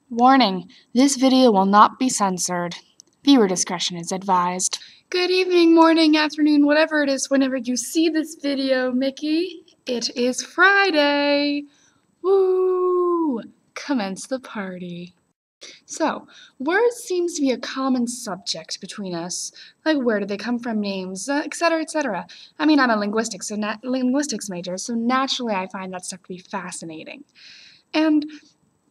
Warning, this video will not be censored. Viewer discretion is advised. Good evening, morning, afternoon, whatever it is whenever you see this video, Mickey. It is Friday. Woo! Commence the party. So, words seems to be a common subject between us. Like, where do they come from, names, etc., etc. I mean, I'm a linguistics major, so naturally I find that stuff to be fascinating. And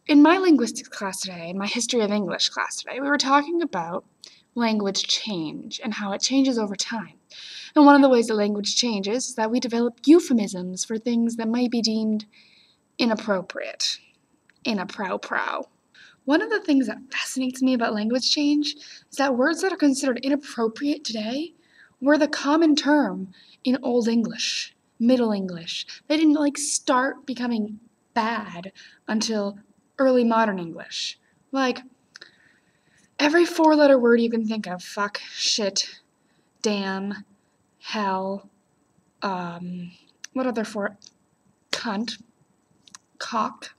in my linguistics class today, in my history of English class today, we were talking about language change and how it changes over time. And one of the ways that language changes is that we develop euphemisms for things that might be deemed inappropriate. Inappropriate. One of the things that fascinates me about language change is that words that are considered inappropriate today were the common term in Old English, Middle English. They didn't start becoming bad until early modern English. Like, every four-letter word you can think of, fuck, shit, damn, hell, what other four? Cunt, cock.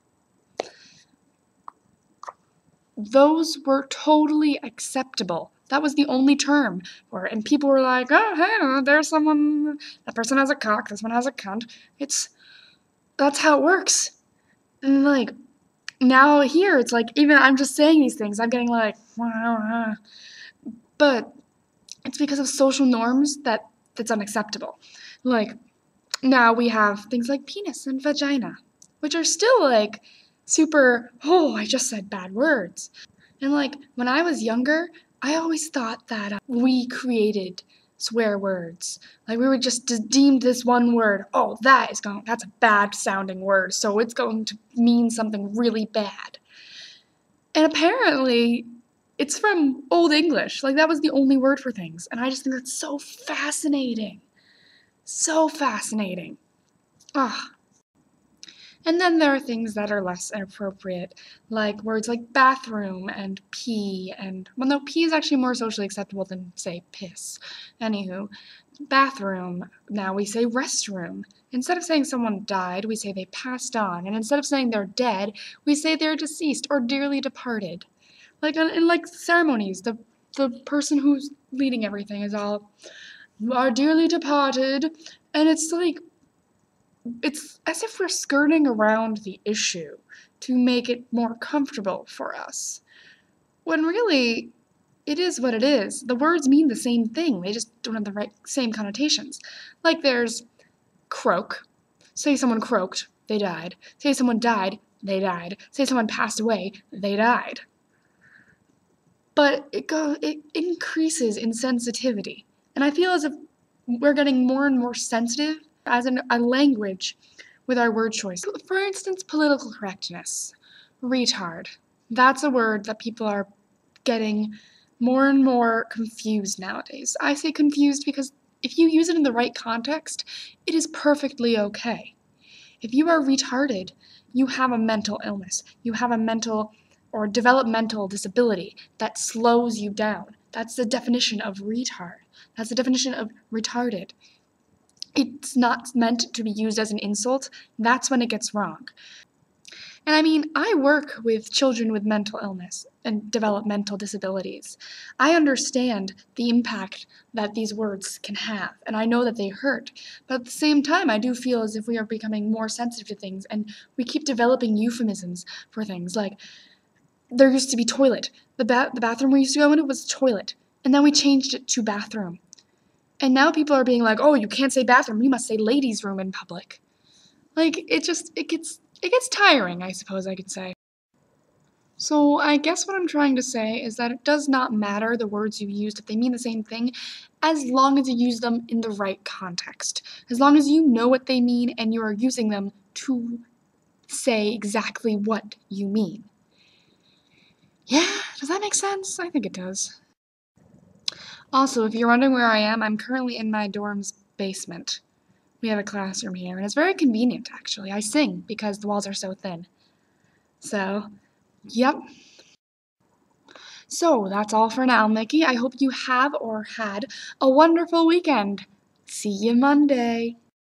Those were totally acceptable. That was the only term for it. And people were like, oh, hey, there's someone, that person has a cock, this one has a cunt. That's how it works. And now here, it's like, even I'm just saying these things, I'm getting like, but it's because of social norms that's unacceptable. Like, now we have things like penis and vagina, which are still super, oh, I just said bad words. And when I was younger, I always thought that we created swear words. Like, we were just deemed this one word, oh, that's a bad sounding word, so it's going to mean something really bad. And apparently, it's from Old English. That was the only word for things. And I just think that's so fascinating. So fascinating. Ah. And then there are things that are less inappropriate, like words like bathroom and pee, and, well, no, pee is actually more socially acceptable than, say, piss. Anywho, bathroom, now we say restroom. Instead of saying someone died, we say they passed on, and instead of saying they're dead, we say they're deceased or dearly departed. In ceremonies, the person who's leading everything is all, you are dearly departed, and it's as if we're skirting around the issue to make it more comfortable for us. When really, it is what it is. The words mean the same thing. They just don't have the same connotations. Like there's croak. Say someone croaked, they died. Say someone died, they died. Say someone passed away, they died. But it increases in sensitivity. And I feel as if we're getting more and more sensitive as a language with our word choice. For instance, political correctness. Retard. That's a word that people are getting more and more confused nowadays. I say confused because if you use it in the right context, it is perfectly okay. If you are retarded, you have a mental illness. You have a mental or developmental disability that slows you down. That's the definition of retard. That's the definition of retarded. It's not meant to be used as an insult. That's when it gets wrong. And I mean, I work with children with mental illness and developmental disabilities. I understand the impact that these words can have, and I know that they hurt. But at the same time, I do feel as if we are becoming more sensitive to things, and we keep developing euphemisms for things. Like, there used to be toilet. The bathroom we used to go in was toilet, and then we changed it to bathroom. And now people are being like, oh, you can't say bathroom, you must say ladies' room in public. It gets tiring, I suppose I could say. So I guess what I'm trying to say is that it does not matter the words you used if they mean the same thing, as long as you use them in the right context. As long as you know what they mean and you are using them to say exactly what you mean. Yeah, does that make sense? I think it does. Also, if you're wondering where I am, I'm currently in my dorm's basement. We have a classroom here, and it's very convenient, actually. I sing because the walls are so thin. So, yep. So, that's all for now, Mickey. I hope you have or had a wonderful weekend. See you Monday.